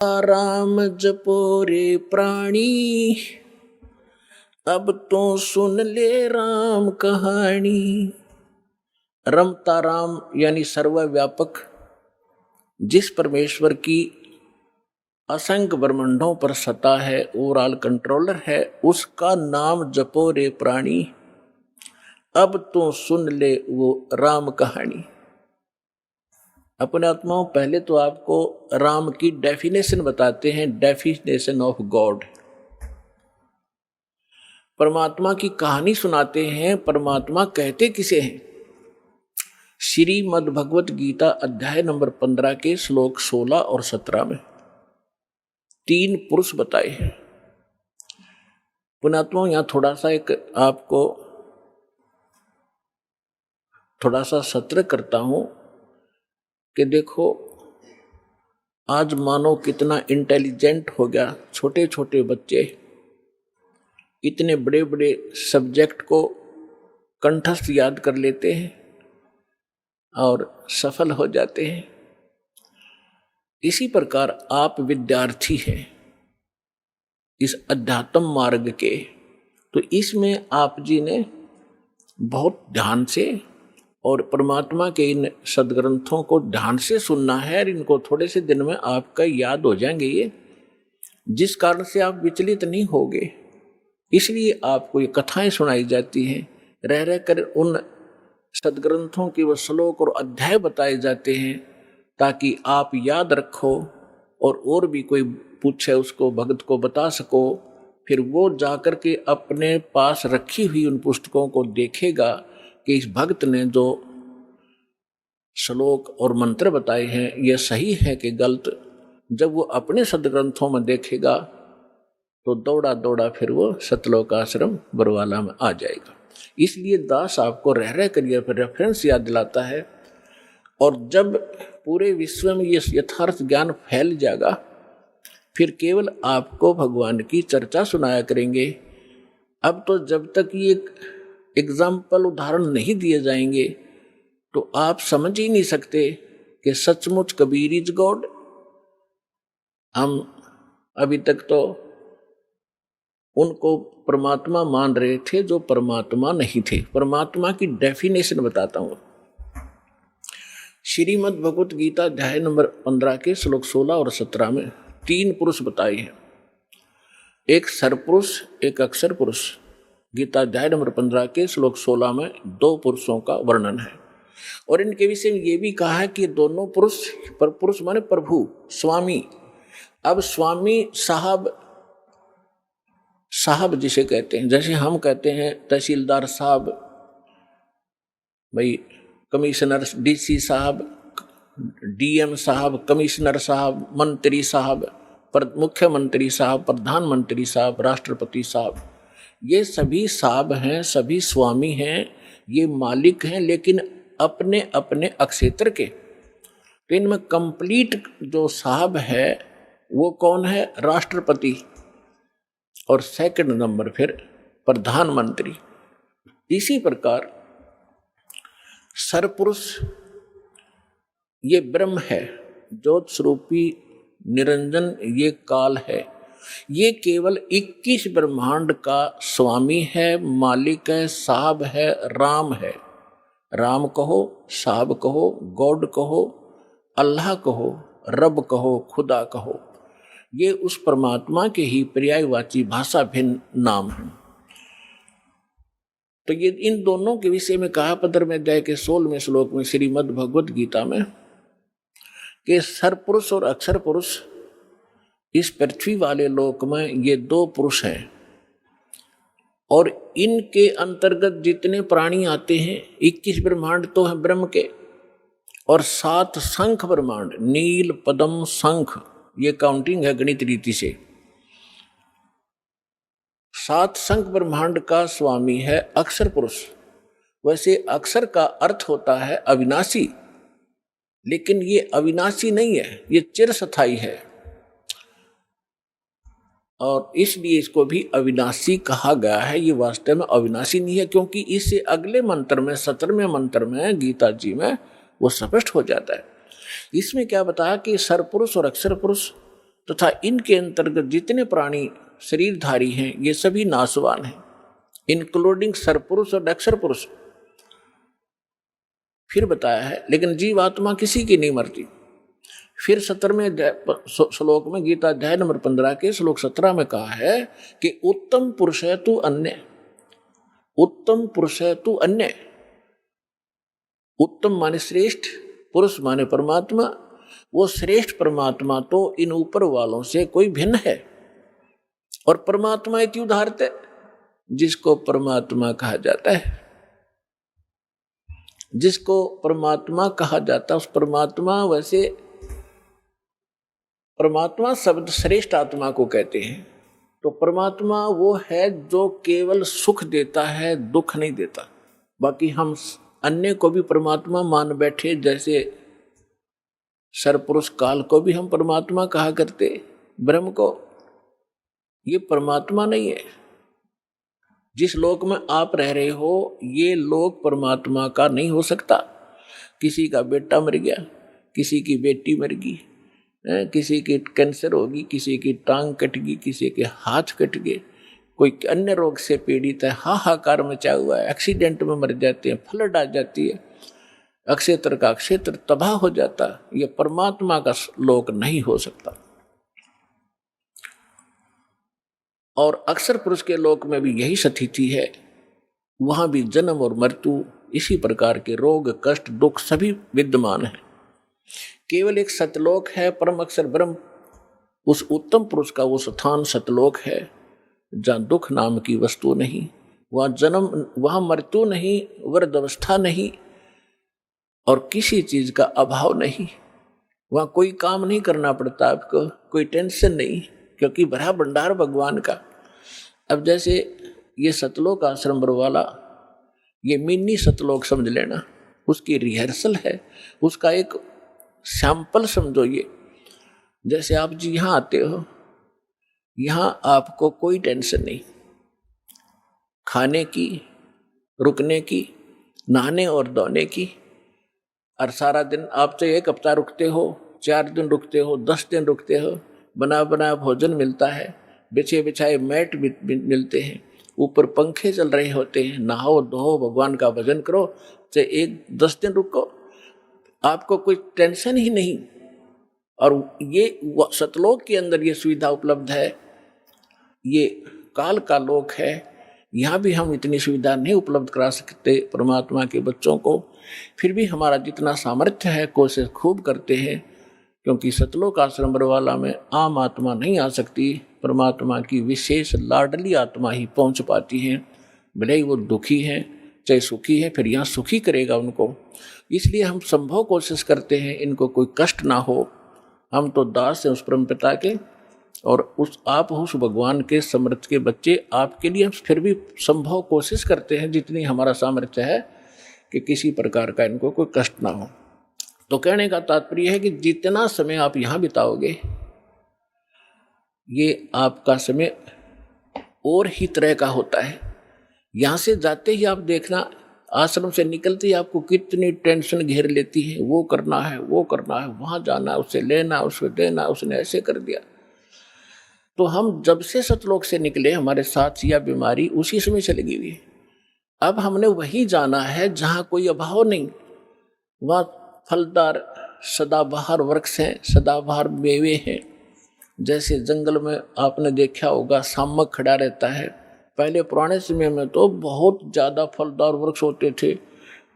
राम जपो रे प्राणी, अब तो सुन ले राम कहानी। रमता राम यानी सर्वव्यापक, जिस परमेश्वर की असंख्य ब्रह्मांडों पर सत्ता है, ओवरऑल कंट्रोलर है, उसका नाम जपो रे प्राणी, अब तो सुन ले वो राम कहानी। अपने आत्माओं, पहले तो आपको राम की डेफिनेशन बताते हैं, डेफिनेशन ऑफ गॉड। परमात्मा की कहानी सुनाते हैं। परमात्मा कहते किसे हैं? श्रीमद् भगवत गीता अध्याय नंबर 15 के श्लोक 16 और 17 में 3 पुरुष बताए हैं। पुण्यात्माओं, यहां थोड़ा सा आपको थोड़ा सा सत्र करता हूं कि देखो, आज मानो कितना इंटेलिजेंट हो गया। छोटे छोटे बच्चे इतने बड़े बड़े सब्जेक्ट को कंठस्थ याद कर लेते हैं और सफल हो जाते हैं। इसी प्रकार आप विद्यार्थी हैं इस अध्यात्म मार्ग के, तो इसमें आप जी ने बहुत ध्यान से और परमात्मा के इन सदग्रंथों को ध्यान से सुनना है, और इनको थोड़े से दिन में आपका याद हो जाएंगे ये, जिस कारण से आप विचलित नहीं होगे। इसलिए आपको ये कथाएं सुनाई जाती हैं, रह रह कर उन सदग्रंथों के वो श्लोक और अध्याय बताए जाते हैं, ताकि आप याद रखो और भी कोई पूछे उसको, भक्त को बता सको। फिर वो जाकर के अपने पास रखी हुई उन पुस्तकों को देखेगा कि इस भक्त ने जो श्लोक और मंत्र बताए हैं ये सही है कि गलत। जब वो अपने सदग्रंथों में देखेगा तो दौड़ा दौड़ा फिर वो सतलोक आश्रम बरवाला में आ जाएगा। इसलिए दास आपको रह रह कर ये रेफरेंस याद दिलाता है, और जब पूरे विश्व में ये यथार्थ ज्ञान फैल जाएगा, फिर केवल आपको भगवान की चर्चा सुनाया करेंगे। अब तो जब तक ये एग्जाम्पल उदाहरण नहीं दिए जाएंगे तो आप समझ ही नहीं सकते कि सचमुच कबीर इज गॉड। हम अभी तक तो उनको परमात्मा मान रहे थे जो परमात्मा नहीं थे। परमात्मा की डेफिनेशन बताता हूं। श्रीमद् भगवत गीता अध्याय नंबर 15 के श्लोक 16 और 17 में 3 पुरुष बताए हैं, एक सरपुरुष, एक अक्षर पुरुष। गीता अध्याय नंबर 15 के श्लोक 16 में 2 पुरुषों का वर्णन है, और इनके विषय में ये भी कहा है कि दोनों पुरुष, पर पुरुष माने प्रभु, स्वामी। अब स्वामी साहब जिसे कहते हैं, जैसे हम कहते हैं तहसीलदार साहब, भाई कमिश्नर, डीसी साहब, डीएम साहब, कमिश्नर साहब, मंत्री साहब, मुख्यमंत्री साहब, प्रधानमंत्री साहब, राष्ट्रपति साहब, ये सभी साहब हैं, सभी स्वामी हैं, ये मालिक हैं, लेकिन अपने अपने अक्षेत्र के। तो इनमें कंप्लीट जो साहब है वो कौन है? राष्ट्रपति, और सेकंड नंबर फिर प्रधानमंत्री। इसी प्रकार सरपुरुष ये ब्रह्म है, ज्योत स्वरूपी निरंजन ये काल है, ये केवल 21 ब्रह्मांड का स्वामी है, मालिक है, साहब है, राम है। राम कहो, साहब कहो, गॉड कहो, अल्लाह कहो, रब कहो, खुदा कहो, ये उस परमात्मा के ही पर्यायवाची भाषा भिन्न नाम है। तो ये इन दोनों के विषय में कहा 15वें अध्याय के 16वें श्लोक में श्रीमद् भगवत गीता में कि सरपुरुष और अक्षर पुरुष इस पृथ्वी वाले लोक में ये 2 पुरुष हैं, और इनके अंतर्गत जितने प्राणी आते हैं 21 ब्रह्मांड तो हैं ब्रह्म के, और 7 शंख ब्रह्मांड, नील, पद्म, शंख, ये काउंटिंग है गणित रीति से। 7 शंख ब्रह्मांड का स्वामी है अक्षर पुरुष। वैसे अक्षर का अर्थ होता है अविनाशी, लेकिन ये अविनाशी नहीं है, ये चिरस्थायी है, और इसलिए इसको भी अविनाशी कहा गया है। ये वास्तव में अविनाशी नहीं है, क्योंकि इससे अगले मंत्र में, 17वें मंत्र में गीता जी में वो स्पष्ट हो जाता है। इसमें क्या बताया कि सरपुरुष और अक्षर पुरुष तथा इनके अंतर्गत जितने प्राणी शरीरधारी हैं ये सभी नाशवान हैं, इंक्लूडिंग सरपुरुष और अक्षर पुरुष। फिर बताया है लेकिन जीवात्मा किसी की नहीं मरती। फिर 17वें श्लोक में गीता अध्याय नंबर 15 के श्लोक 17 में कहा है कि उत्तम पुरुष है तू अन्य, उत्तम पुरुष है तू अन्य। उत्तम माने श्रेष्ठ, पुरुष माने परमात्मा। वो श्रेष्ठ परमात्मा तो इन ऊपर वालों से कोई भिन्न है। और परमात्मा इति उदाहरते, जिसको परमात्मा कहा जाता है, जिसको परमात्मा कहा जाता है उस परमात्मा, वैसे परमात्मा शब्द श्रेष्ठ आत्मा को कहते हैं। तो परमात्मा वो है जो केवल सुख देता है, दुख नहीं देता। बाकी हम अन्य को भी परमात्मा मान बैठे, जैसे सरपुरुष काल को भी हम परमात्मा कहा करते, ब्रह्म को। ये परमात्मा नहीं है। जिस लोक में आप रह रहे हो ये लोक परमात्मा का नहीं हो सकता। किसी का बेटा मर गया, किसी की बेटी मर गई, किसी की कैंसर होगी, किसी की टांग कट गई, किसी के हाथ कट गए, कोई अन्य रोग से पीड़ित है, हाहाकार मचा हुआ है, एक्सीडेंट में मर जाते हैं, फ्लड आ जाती है, अक्षेत्र का क्षेत्र तबाह हो जाता। ये परमात्मा का लोक नहीं हो सकता। और अक्षर पुरुष के लोक में भी यही स्थिति है। वहां भी जन्म और मृत्यु, इसी प्रकार के रोग कष्ट दुख सभी विद्यमान है। केवल एक सतलोक है, परम अक्षर ब्रह्म, उस उत्तम पुरुष का वो स्थान सतलोक है जहाँ दुख नाम की वस्तु नहीं, वहाँ जन्म, वहाँ मृत्यु नहीं, वृद्धावस्था नहीं और किसी चीज का अभाव नहीं। वहाँ कोई काम नहीं करना पड़ता आपको, कोई टेंशन नहीं, क्योंकि भरा भंडार भगवान का। अब जैसे ये सतलोक आश्रम वाला, ये मिनी सतलोक समझ लेना, उसकी रिहर्सल है, उसका एक सैंपल समझो। ये जैसे आप जी यहाँ आते हो, यहाँ आपको कोई टेंशन नहीं, खाने की, रुकने की, नहाने और धोने की। और सारा दिन आप तो 1 हफ्ता रुकते हो, 4 दिन रुकते हो, 10 दिन रुकते हो, बना बना भोजन मिलता है, बिछे बिछाए मैट मिलते हैं, ऊपर पंखे चल रहे होते हैं, नहाओ धो भगवान का भजन करो, चाहे 10 दिन रुको, आपको कोई टेंशन ही नहीं। और ये सतलोक के अंदर ये सुविधा उपलब्ध है। ये काल का लोक है, यहाँ भी हम इतनी सुविधा नहीं उपलब्ध करा सकते परमात्मा के बच्चों को। फिर भी हमारा जितना सामर्थ्य है कोशिश खूब करते हैं, क्योंकि सतलोक आश्रम बरवाला में आम आत्मा नहीं आ सकती, परमात्मा की विशेष लाडली आत्मा ही पहुँच पाती है। भले ही वो दुखी है चाहे सुखी है, फिर यहाँ सुखी करेगा उनको। इसलिए हम संभव कोशिश करते हैं इनको कोई कष्ट ना हो। हम तो दास हैं उस परम पिता के, और आप उस भगवान के समर्थ के बच्चे, आपके लिए हम फिर भी संभव कोशिश करते हैं जितनी हमारा सामर्थ्य है कि किसी प्रकार का इनको कोई कष्ट ना हो। तो कहने का तात्पर्य है कि जितना समय आप यहाँ बिताओगे, ये आपका समय और ही तरह का होता है। यहाँ से जाते ही आप देखना, आश्रम से निकलते ही आपको कितनी टेंशन घेर लेती है, वो करना है, वो करना है, वहाँ जाना, उससे लेना, उससे देना, उसने ऐसे कर दिया। तो हम जब से सतलोक से निकले, हमारे साथ या बीमारी उसी समय चली गई हुई। अब हमने वहीं जाना है जहाँ कोई अभाव नहीं, वहाँ फलदार सदाबहार वृक्ष हैं, सदाबहार मेवे हैं। जैसे जंगल में आपने देखा होगा शामक खड़ा रहता है, पहले पुराने समय में तो बहुत ज़्यादा फलदार वृक्ष होते थे,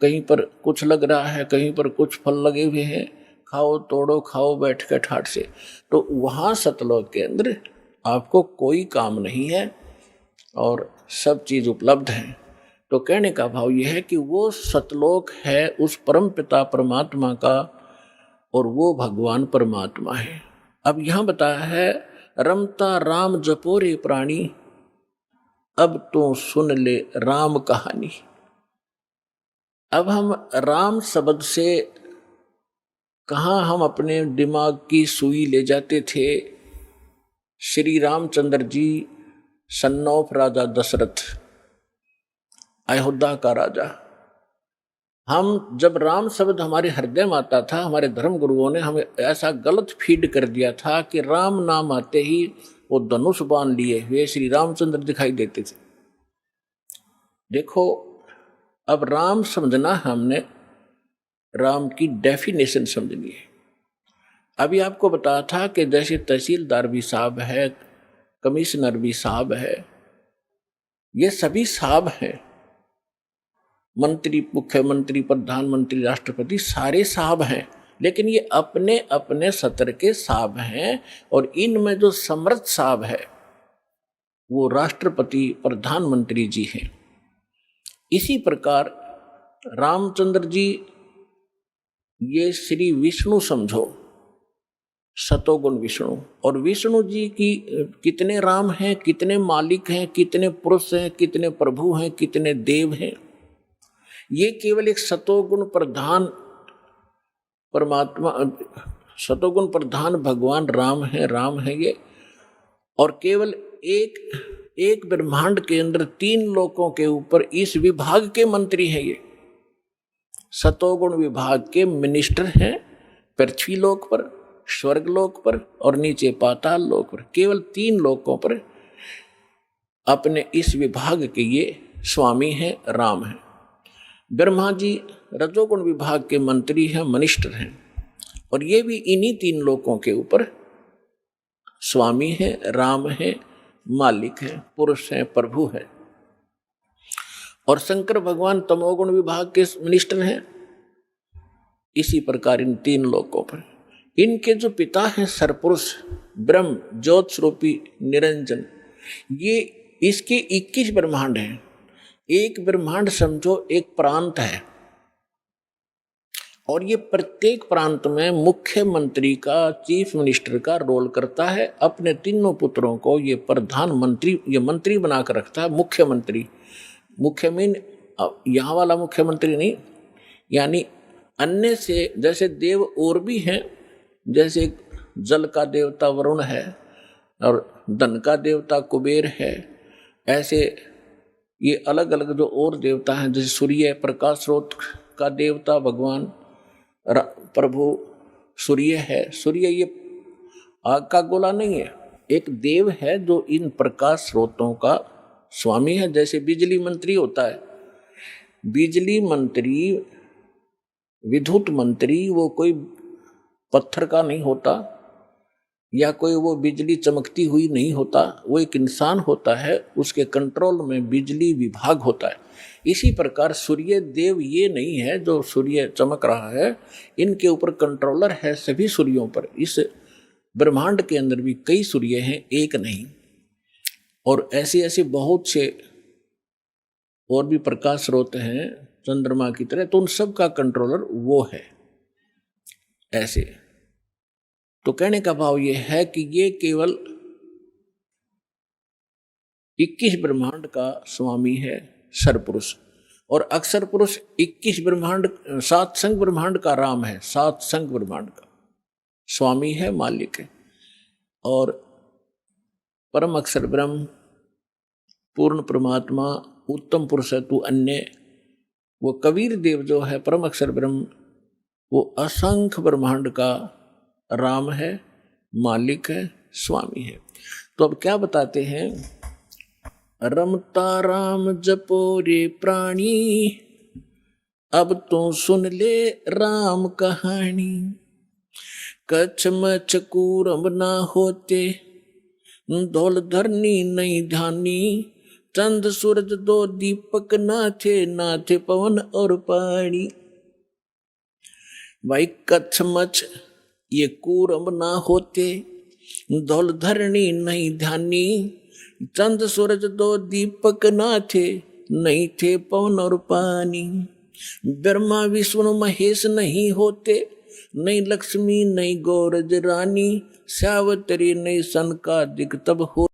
कहीं पर कुछ लग रहा है, कहीं पर कुछ फल लगे हुए हैं, खाओ तोड़ो खाओ बैठ के ठाट से। तो वहाँ सतलोक के अंदर आपको कोई काम नहीं है और सब चीज़ उपलब्ध है। तो कहने का भाव यह है कि वो सतलोक है उस परम पिता परमात्मा का, और वो भगवान परमात्मा है। अब यहाँ बताया है, रमता राम जपोरे प्राणी, अब तो सुन ले राम कहानी। अब हम राम शब्द से कहाँ हम अपने दिमाग की सुई ले जाते थे। श्री रामचंद्र जी सन ऑफ राजा दशरथ, अयोध्या का राजा, हम जब राम शब्द हमारे हृदय में आता था, हमारे धर्म गुरुओं ने हमें ऐसा गलत फीड कर दिया था कि राम नाम आते ही वो धनुष बाण लिए हुए श्री रामचंद्र दिखाई देते थे। देखो, अब राम समझना हमने राम की डेफिनेशन समझनी है। अभी आपको बताया था कि जैसे तहसीलदार भी साहब है, कमिश्नर भी साहब है, ये सभी साहब हैं, मंत्री, मुख्यमंत्री, प्रधानमंत्री, राष्ट्रपति, सारे साहब हैं, लेकिन ये अपने अपने सत्र के साहब हैं। और इनमें जो समर्थ साहब है वो राष्ट्रपति, प्रधानमंत्री जी हैं। इसी प्रकार रामचंद्र जी ये श्री विष्णु समझो, सतोगुण विष्णु। और विष्णु जी की कितने राम हैं, कितने मालिक हैं, कितने पुरुष हैं, कितने प्रभु हैं, कितने देव हैं, ये केवल एक सतोगुण प्रधान परमात्मा, सतोगुण प्रधान भगवान राम है ये। और केवल एक ब्रह्मांड के अंदर 3 लोकों के ऊपर इस विभाग के मंत्री हैं। ये सतोगुण विभाग के मिनिस्टर हैं, पृथ्वी लोक पर, स्वर्ग लोक पर और नीचे पाताल लोक पर। केवल 3 लोकों पर अपने इस विभाग के ये स्वामी हैं, राम हैं। ब्रह्मा जी रजोगुण विभाग के मंत्री हैं, मिनिस्टर हैं, और ये भी इन्हीं 3 लोकों के ऊपर स्वामी हैं, राम हैं, मालिक हैं, पुरुष हैं, प्रभु हैं। और शंकर भगवान तमोगुण विभाग के मिनिस्टर हैं। इसी प्रकार इन 3 लोकों पर इनके जो पिता हैं सरपुरुष ब्रह्म, ज्योत स्वरूपी निरंजन, ये इसके 21 ब्रह्मांड हैं। एक ब्रह्मांड समझो एक प्रांत है, और ये प्रत्येक प्रांत में मुख्यमंत्री का, चीफ मिनिस्टर का रोल करता है। अपने 3 पुत्रों को ये प्रधानमंत्री, ये मंत्री बनाकर रखता है, मुख्यमंत्री। मुख्य मीन यहाँ वाला मुख्यमंत्री नहीं, यानी अन्य से जैसे देव और भी हैं, जैसे जल का देवता वरुण है और धन का देवता कुबेर है, ऐसे ये अलग अलग जो और देवता हैं, जैसे सूर्य प्रकाश स्रोत का देवता भगवान प्रभु सूर्य है। सूर्य ये आग का गोला नहीं है, एक देव है जो इन प्रकाश स्रोतों का स्वामी है। जैसे बिजली मंत्री होता है, बिजली मंत्री, विद्युत मंत्री, वो कोई पत्थर का नहीं होता या कोई वो बिजली चमकती हुई नहीं होता, वो एक इंसान होता है, उसके कंट्रोल में बिजली विभाग होता है। इसी प्रकार सूर्य देव ये नहीं है जो सूर्य चमक रहा है, इनके ऊपर कंट्रोलर है सभी सूर्यों पर। इस ब्रह्मांड के अंदर भी कई सूर्य हैं, एक नहीं। और ऐसे ऐसे बहुत से और भी प्रकाश स्रोत हैं चंद्रमा की तरह, तो उन सब का कंट्रोलर वो है। ऐसे तो कहने का भाव ये है कि ये केवल 21 ब्रह्मांड का स्वामी है सरपुरुष। और अक्षर पुरुष 21 ब्रह्मांड, 7 संग ब्रह्मांड का राम है, 7 संग ब्रह्मांड का स्वामी है, मालिक है। और परम अक्षर ब्रह्म, पूर्ण परमात्मा, उत्तम पुरुष है तू अन्य, वो कबीर देव जो है परम अक्षर ब्रह्म, वो असंख्य ब्रह्मांड का राम है, मालिक है, स्वामी है। तो अब क्या बताते हैं, रमता राम जपो रे प्राणी, अब तो सुन ले राम कहानी। कच्छ मच्छ कूरम ना होते, धौल धरनी नहीं ध्यानी। चंद सूरज 2 दीपक ना थे पवन और पानी। भाई कच्छ मच्छ ये कूरम ना होते, धौल धरनी नहीं ध्यानी। चंद सूरज 2 दीपक ना थे पवन और पानी। ब्रह्मा विष्णु महेश नहीं होते, नहीं लक्ष्मी नहीं गौरज रानी। सावतरी नहीं सनकादिक तब हो